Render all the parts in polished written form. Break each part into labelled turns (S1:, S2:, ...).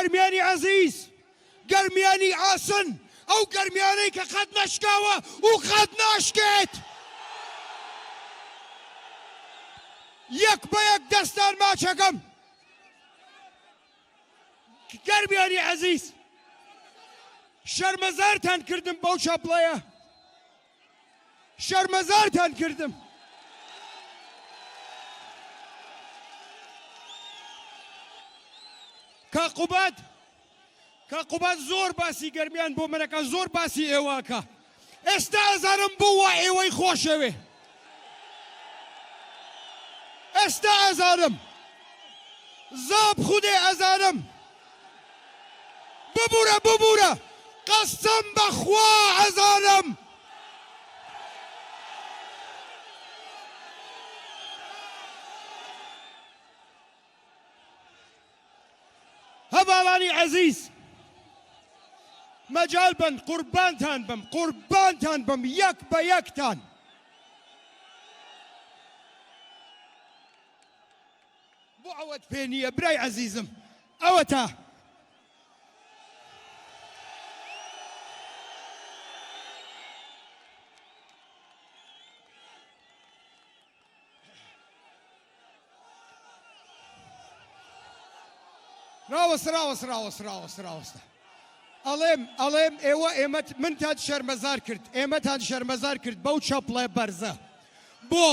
S1: گەرمیانی عەزیز، گەرمیانی ئاسن، ئەو گەرمیانەی کە قەت نەشکاوە و قەت ناشکێت. یەک بە یەک دەستان ماچەکەم. گەرمیانی عەزیز، شەرمەزارتان کردم بەو چاپڵەیە، شەرمەزارتان کردم. کاقوبات زۆر باسی گەرمیان بۆ منەکە، زۆر باسی ئێوەکە. ئێستا ئەزانم بووە ئێوەی خۆشەوێ، ئێستا ئەزانم، زاب خودێ ئەزانم. ببوورە قەسەم بەخوا ئەزانم. هەڤاڵانی عەزیز، مەجال بن، قوربانتان بم یەک بە یەکتان. بۆ ئەوەت پێ نییە برای عەزیزم، ئەوە تا ڕاوەستە. ئەڵێم ئێمە منتان شەرمەزار کرد، ئێمەتان شەرمەزار کرد بەو چەپڵێ بەرزە. بۆ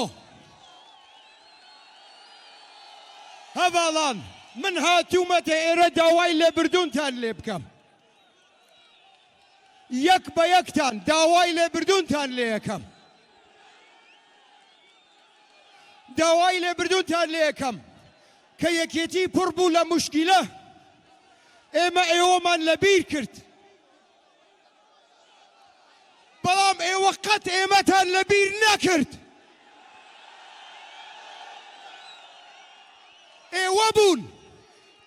S1: هەڤاڵان، من هاتوومەتە ئێرە داوای لێبردوونتان لێ بکەم. یەک بە یەکتان داوای لێبردوونتان لێ یەکەم. داوای لێبردوونتان لێ یەکەم کە یەکێتی پڕ بوو لە موشکیلە، ئێمە ئێوەمان لەبیر کرد، بەڵام ئێوە قەت ئێمەتان لەبیر نەکرد. ئێوە بوون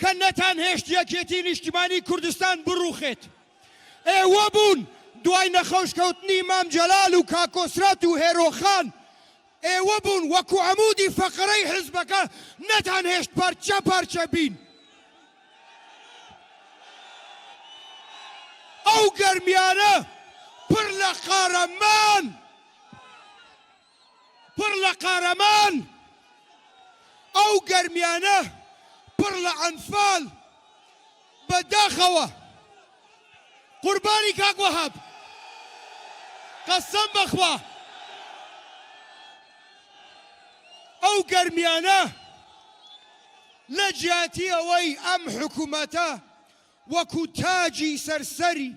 S1: کە نەتان هێشت یەکێتی نیشتیمانی کوردستان بڕوخێت. ئێوە بوون دوای نەخۆشکەوتنی مام جەلال و کاکۆسرات و هێرۆخان، ئێوە بوون وەکو عەموودی فەقرەی حیزبەکە نەتان هێشت پارچە بین. ئەو گەرمیانە پڕ لە قارەمان، ئەو گەرمیانە پڕ لە ئەنفال بەداخەوە. قوربانی کاک وەهاب، قەسەم بەخوا ئەو گەرمیانە لە جیاتی ئەوەی ئەم حکوومەتە وەکو تاجی سەرسەری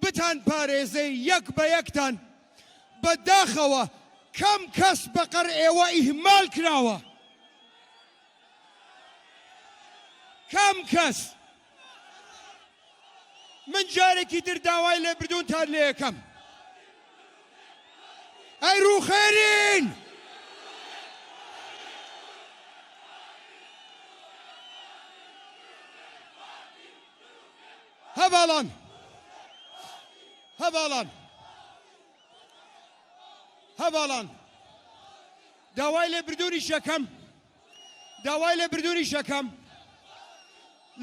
S1: بتان پارێزەی یەک بە یەکتان بەداخەوە کەم کەس بەقەر ئێوە ئیهمال کراوە. کەم کەس. من جارێکی تر داوای لێبردوونتان لێ یەکەم. ئەی ڕووخێرین، هەڤاڵان داوای لێبردوونی شەکەم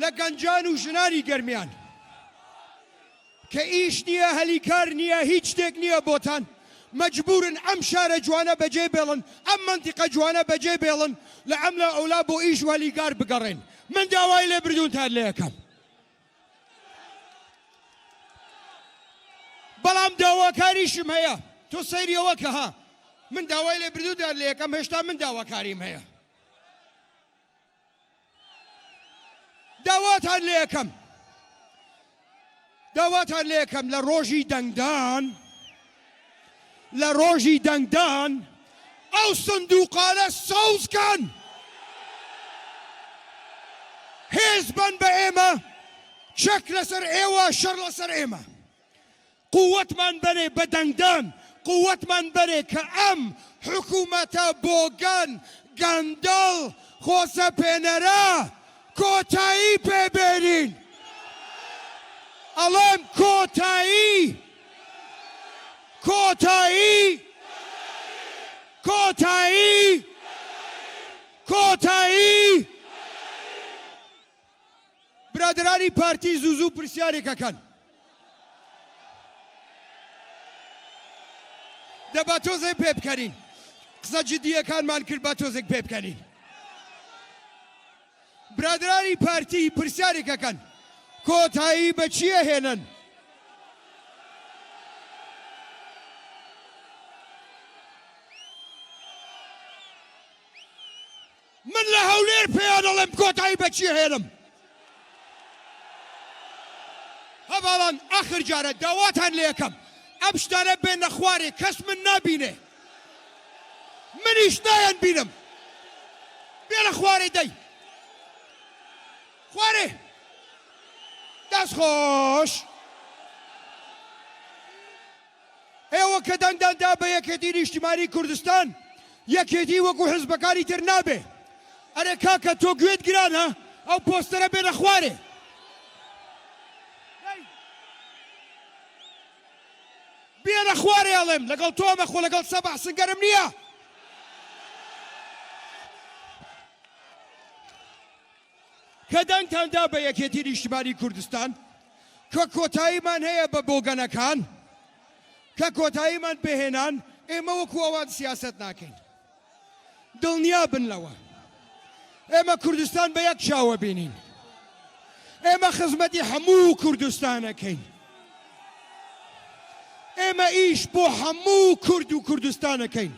S1: لە گەنجان و ژنانی گەرمیان کە ئیش نییە، هەلیکار نییە، هیچ شتێک نییە بۆتان. مەجبورن ئەم شارە جوانە بەجێ بێڵن، ئەم منتیقە جوانە بەجێ بێڵن، لە ئەم لە ئەولا بۆ ئیش و هەلیکار بگەڕێن. من داوای لێبردوونتان لێ یەکەم. بەڵام داواکاریشم هەیە. تۆ سەیریەوە کە ها من داوای لێبردوونتان لێ یەکەم، هێشتا من داواکاریم هەیە. داواتان لێ یەکەم لە ڕۆژی دەنگدان ئەو سندوقانە سەوزکەن، هێز بن بە ئێمە، چەک لەسەر ئێوە، شەڕ لەسەر ئێمە. قووەتمان بەرێ بە دەنگدان، قووەتمان بەرێ کە ئەم حکوومەتە بۆگەن، گەندەڵ، خۆسەپێنەرە کۆتایی پێبێنین. ئەڵێم کۆتایی برادران برادرانی پارتی زوو پرسیارێکەکەن دەبا تۆزێک پێ بکەنین قسە جددیەکانمان کرد با تۆزێک پێ بکەنین برادرانی پارتی پرسیارێکەکەن کۆتایی بە چیە هێنن من لە هەولێر پێیان دەڵێم کۆتایی بە چیە هێنم هەواڵان ئاخر جارە داواتان لێ یەکەم ئەم شتانە بێنە خوارێ کەس من نابینێ منیش نایەن بینم بێنە خوارێ دەی خوارێ دەست خۆش ئێوە کە دەنگداندا بە یەکێتی نیشتیمانی کوردستان یەکێتی وەکو حزبەکانی تر نابێ ئەرێ کاکە تۆ گوێت گرانە ئەو پۆستەرە بێنە خوارێ بێنە خوارێ ئەڵێم لەگەڵ تۆمە خۆ لەگەڵ سەبع سنگەرم نییە کە دەنگتاندا بە یەکێتی نیشتیمانی کوردستان کە کۆتاییمان هەیە بە بۆگەنەکان کە کۆتاییمان بهێنان ئێمە وەکو ئەوان سیاست ناکەین دڵنیا بن لەوە ئێمە کوردستان بە یەک چاوە بینین ئێمە خزمەتی هەموو کوردستانەکەین ئێمە ئیش بۆ هەموو کورد و کوردستانەکەین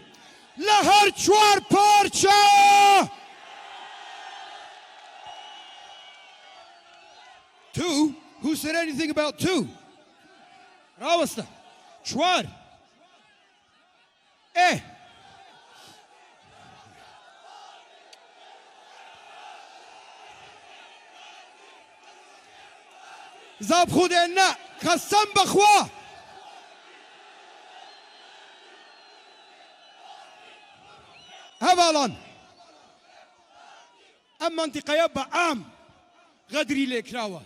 S1: لە هەر چوار پارچە Two? Who said anything about two? Rawasta. Chwar. زاب خودنا قسم بخوا هبالان ام منطقه يبا عام غدري لكراوه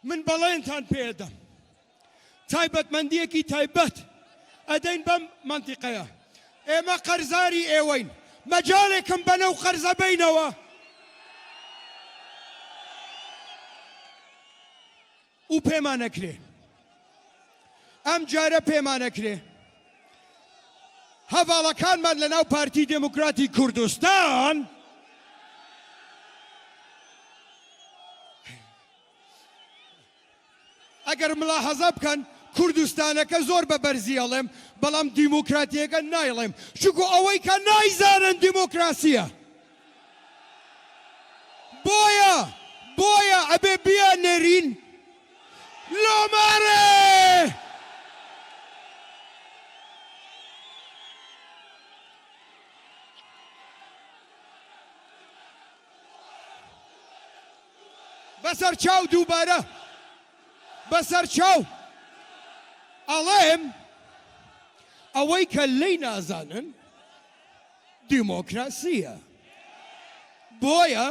S1: من بەڵێنتان پێدەم تایبەتمەندیەکی تایبەت ئەدەین بەم منتیقەیە ئێمە قەرزاری ئێوەین مەجالێکم بەنەو قەرزە بینەوە و پێمانەکرێ ئەم جارە پێمانەکرێ هەواڵەکانمان لەناو پارتی دموکراتی کوردستان ئەگەر ملاحەزە بکەن کوردستانەکە زۆر بە بەرزی ئەڵێم بەڵام دیموکراتیەکە نایڵێم چونکو ئەوەی کە نایزانن دیموکراسیە بۆیە ئەبێ بیانێرین لۆمارێ بەسەر چاو دووبارە بەسەر چاو ئەڵێم ئەوەی کە لێی نازانن دیمۆکراسیە بۆیە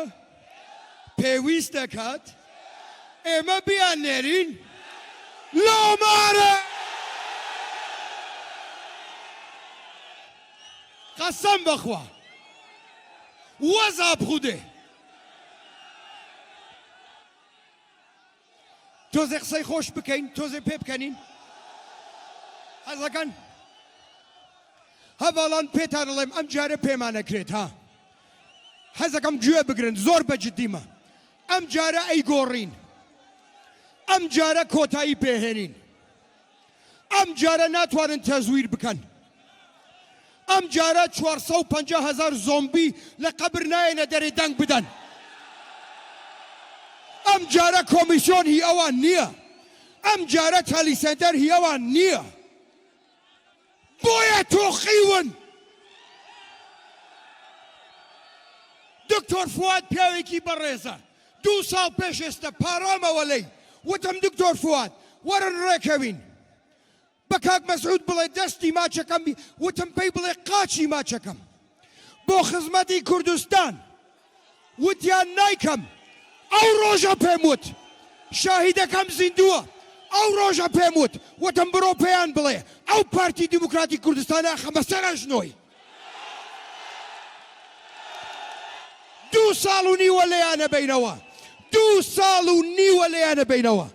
S1: پێویست دەکات ئێمە بیانێرین لۆمارە قەسەم بەخوا وەزا بخودێ تۆزێ قسەی خۆش بکەین تۆزێ پێ بکەنین حەزەکەن هەواڵان پێتان دەڵێم ئەم جارە پێمانەکرێت ها حەزەکەم گوێ بگرن زۆر بەجددیمە ئەم جارە ئەیگۆڕین ئەم جارە کۆتایی پێهێنین ئەم جارە ناتوانن تەزویر بکەن ئەم جارە 450,000 زۆمبی لە قەبر نایەنە دەرێ دەنگ بدەن ئەم جارە کۆمیسیۆن هی ئەوان نییە ئەم جارە تەلیسەنتەر هی ئەوان نییە بۆیە تۆقیون دکتۆر فواد پیاوێکی بەڕێزە 2 ساڵ پێش ئێستا پارامەوە لەی وتم دکتۆر فواد وەرن ڕێکەوین بە کاک مەسعود بڵێ دەستی ماچەکەم وتم پێی بڵێ قاچی ماچەکەم بۆ خزمەتی کوردستان وتیان نایکەم ئەو ڕۆژە پێم وت شاهیدەکەم زیندووە ئەو ڕۆژە پێم وت وتم بڕۆ پێیان بڵێ ئەو پارتی دیموکراتی کوردستانە خەمە سەرژنۆی 2 ساڵ و نیوە لەیانە بینەوە 2 2 ساڵ و نیوە لەیانە بینەوە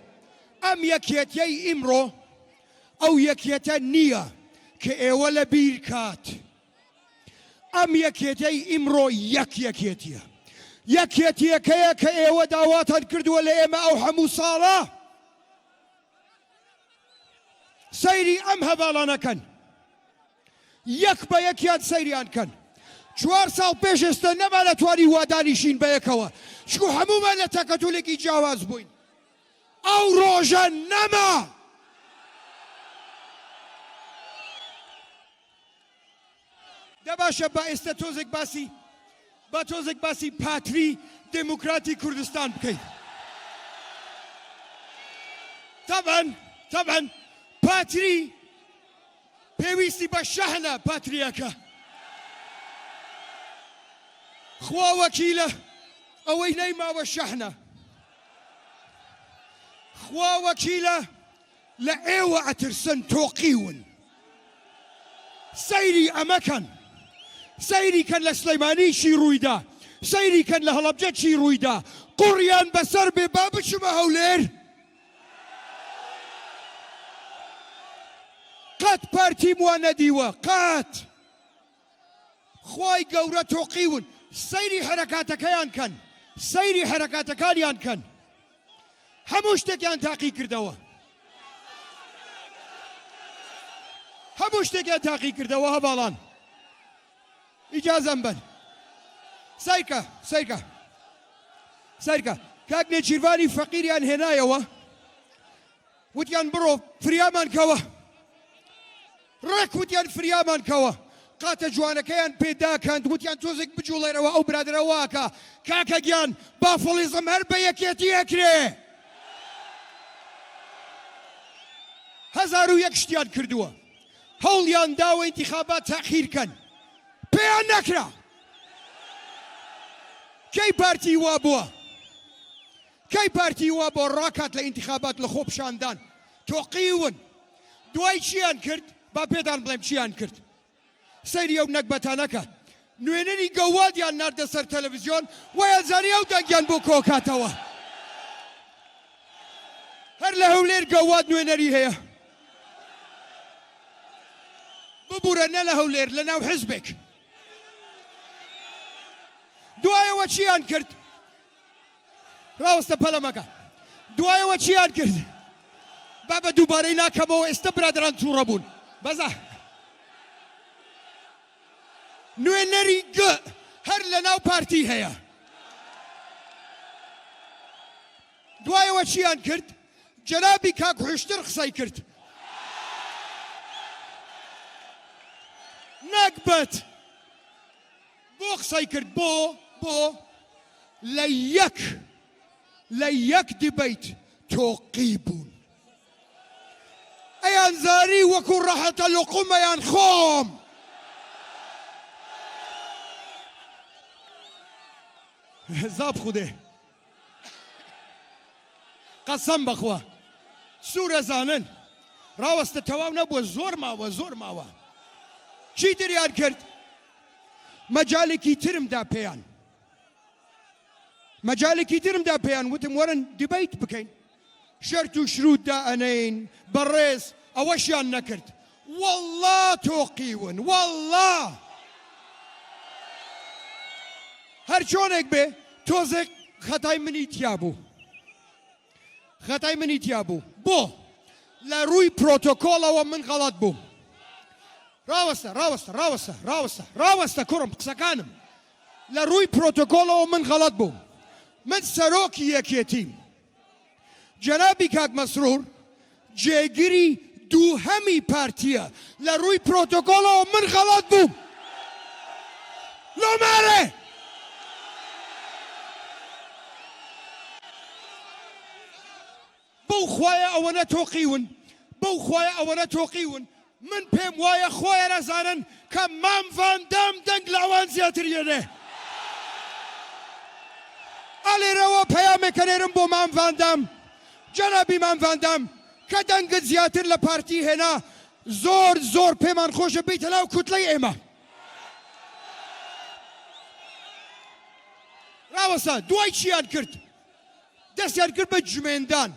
S1: ئەم یەکێتیەی ئیمڕۆ ئەو یەکێتە نییە کە ئێوە لە بیر کات ئەم یەکێتەی ئیمڕۆ یەکێتیە یەکێتیەکەیە کە ئێوە داواتان کردووە لە ئێمە ئەو هەموو ساڵە سەیری ئەم هەڤاڵانەکەن یەک بە یەکیان سەیریان کەن 4 ساڵ پێش ئێستا نەما نەتوانی وادانیشین بە یەکەوە چکو هەموومان لە تەکەتولێکی جیاواز بووین ئەو ڕۆژە نەما دەباشە بە ئێستا تۆزێک باسی پاتری دموکراتی کوردستان بکەین تەبەن پاتری پێویستی بە شەحنە پاتریەکە خوا وەکیلە ئەوەی نەیماوە شەحنە خوا وەکیلە لە ئێوە ئەترسن تۆقیون سەیری ئەمەکەن سەیری کەن لە سلەیمانی چی ڕوویدا سەیری کەن لە هەڵەبجە چی ڕوویدا قوڕیان بەسەر بێ با بچمە هەولێر قەت پارتیم وان نەدیوە قەت خوای گەورە تۆقیون سەیری حەرەکاتەکەیان کەن سەیری حەرەکاتەکانیان کەن هەموو شتێکیان تاقی کردەوە هەموو شتێکیان تاقی کردەوە هەڤاڵان ئیجازەم بەن سەیرکە کاک نێچیروانی فەقیریان هێنایەوە وتیان بڕۆ فریامان کەوە ڕێک وتیان فریامان کەوە قاتە جوانەکەیان پێداکەند وتیان تۆزێک بجوڵێرەوە ئەو برادرە واکە کاکە گیان بافڵیزم هەر بە یەکێتی ئەکرێ 1001 شتیان کردووە هەوڵیان داوە ئینتیخابات تاخیرکەن پێیان نەکرا کەی پارتی وا بووە ڕاکات لە ئینتیخابات لە خۆ پیشاندان تۆقیون دوای چیان کرد با پێدان بڵێم چیان کرد سەیری ئەو نەکبەتانەکە نوێنەری گەوادیان ناردە سەر تەلەڤیزیۆن وایە زانی ئەو دەنگیان بۆ کۆکاتەوە هەر لە هەولێر گەواد نوێنەری هەیە ببوورە نە لە هەولێر لە ناو حیزبێک دوایەوە چیان کرد ڕاوەستە پەلەمەکە دوایەوە چیان کرد با بە دووبارەی ناکەمەوە ئێستا برادران تووڕە بوون بەزە نوێنەری هەر لە ناو پارتی هەیە دوایەوە چیان کرد جەنابی کاک حوشتر قسەی کرد نەکبەت بۆ قسەی کرد بۆ لە یەک دیبەیت تۆقی بوون ئەیان زاری وەکو ڕەحەتە لوقمەیان خۆم زاب خودێ قەسەم بەخوا سوورە زانن ڕاوەستە تەواو نەبووە زۆر ماوە چی تریان کرد مەجالێکی ترمدا پێیان وتم وەرن دیبەیت بکەین شەرت و شرووددا ئەنەین بەڕێز ئەوەشیان نەکرد وەڵڵا تۆقیون وەڵڵا هەر چۆنێک بێ تۆزێک خەتای منی تیا بوو بۆ لە ڕووی پرۆتۆکۆڵەوە من غەڵەت بووم ڕاوەستە کوڕم قسەکانم لە ڕووی پرۆتۆکۆڵەوە من غەڵەت بووم من سەرۆکی یەکێتیم جەنابی کاک مەسرور جێگیری دووهەمی پارتیە لە ڕووی پرۆتۆکۆڵەوە من غەڵەت بووم لۆمارێ بەو خوایە ئەوەنە تۆقیون من پێم وایە خۆیان ئەزانن کە مام ڤاندام دەنگ لە ئەوان زیاتر یێنێ ئەلێرەوە پەیامێکەنێرم بۆ مام ڤاندام جەنابی مام ڤاندام کە دەنگت زیاتر لە پارتی هێنا زۆر پێمان خۆشە بیتە ناو کوتلەی ئێمە ڕاوەسە دوای چیان کرد دەستیان کرد بە جمێندان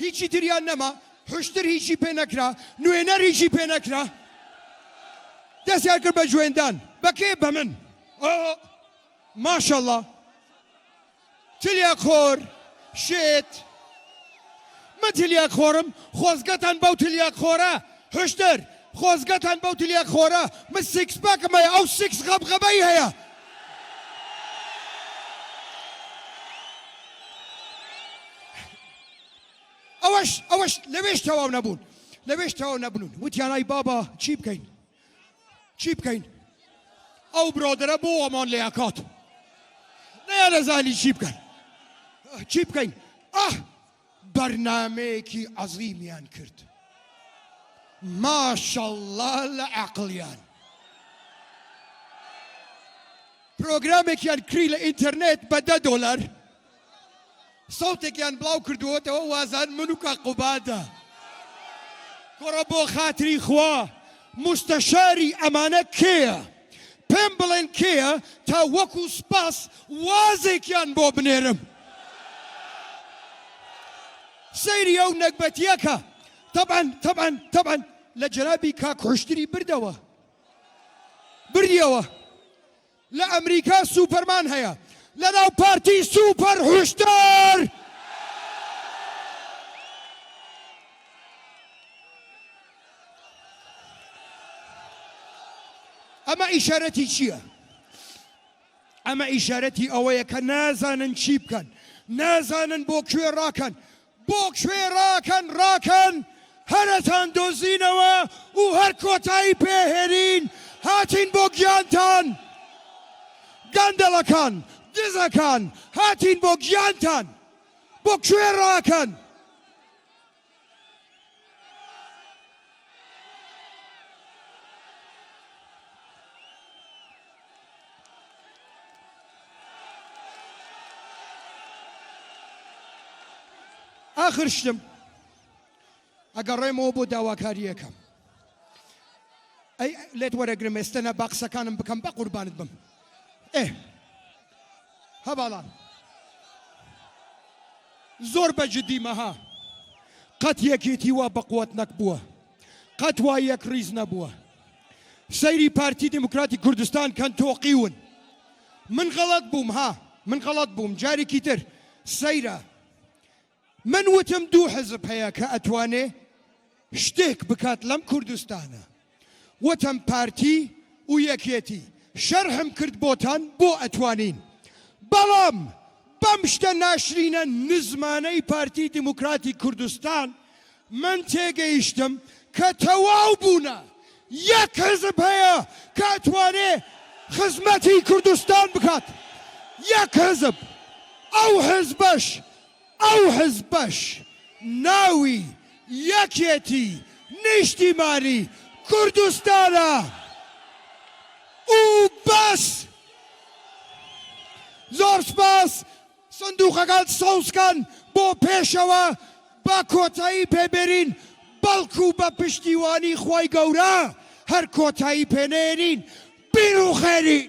S1: هیچی تریان نەما حشتر هیچی پێ نەکرا نوێنەر هیچی پێ نەکرا دەستیان کرد بە جوێندان بەکێ بە من ماشەڵڵا تلیاک خۆر شێت من تلیاک خۆرم خۆزگەتان بەو تلیاک خۆرە هشتر خۆزگەتان بەو تلیاک خۆرە من سیکس پاکم هەیە ئەو سیکس غەبغەبەی هەیە ئەوەش لەوێش تەواو نەبوون لەوێش تەواو نەبوون وتیان ئای بابا چی بکەین چی بکەین ئەو برۆدەرە بۆ ئەمان لێیاکات نەیانەزانی چی بکەن چی بکەین بەرنامەیەکی عەزیمیان کرد ماشەڵڵا لە عەقڵیان پرۆگرامێکیان کری لە ئینتەرنێت بە $10 سەوتێکیان بڵاو کردووەتەوە وازان من و کاقوبادە کوڕە بۆ خاتری خوا مستەشاری ئەمانە کێیە پێم بڵێن کێیە تا وەکو سپاس وازێکیان بۆ بنێرم سەیری ئەو نەکبەتیەکە طبعاً لە جەنابی کاک حشتری بردیەوە لە ئەمریکا سوپەرمان هەیە لەناو پارتی سوپەر حشتر ئەمە ئیشارەتی چییە؟ ئەمە ئیشارەتی ئەوەیە کە نازانن چی بکەن نازانن بۆ کوێ ڕاکەن ڕاکەن هەرەتان دۆزینەوە و هەر کۆتایی پێهێنین هاتین بۆ گیانتان گەندەڵەکان دزەکان هاتین بۆ گیانتان بۆ کوێ ڕاکەن ئاخر شتم ئەگەڕێمەوە بۆ داواکاریەکەم ئەی لێت وەرەگرم ئێستەنە باقسەکانم بکەم بە قوربانت بم هەباڵان زۆر بەجددیمەها قەت یەکێتی وا بەقووەت نەکبووە قەت وا یەک ڕیز نەبووە سەیری پارتی دموکراتی کوردستان کەن تۆقیون من غەڵەت بووم جارێکی تر سەیرە من وتم دوو حزب هەیە کە ئەتوانێ شتێک بکات لەم کوردستانە وتم پارتی و یەکێتی شەرحم کرد بۆتان بۆ ئەتوانین بەڵام بەم شتە ناشرینە نزمانەی پارتی دموکراتی کوردستان من تێگەیشتم کە تەواو بوونە یەک حزب هەیە کە ئەتوانێ خزمەتی کوردستان بکات یەک حزب ئەو حزبەش ناوی یەکێتی نیشتیمانی کوردستانە و بەس زۆر سپاس سندوقەکان سەوزکان بۆ پێشەوە با کۆتایی پێبێرین بەڵکو بە پشتیوانی خوای گەورە هەر کۆتایی پێنێنین بیر و خێری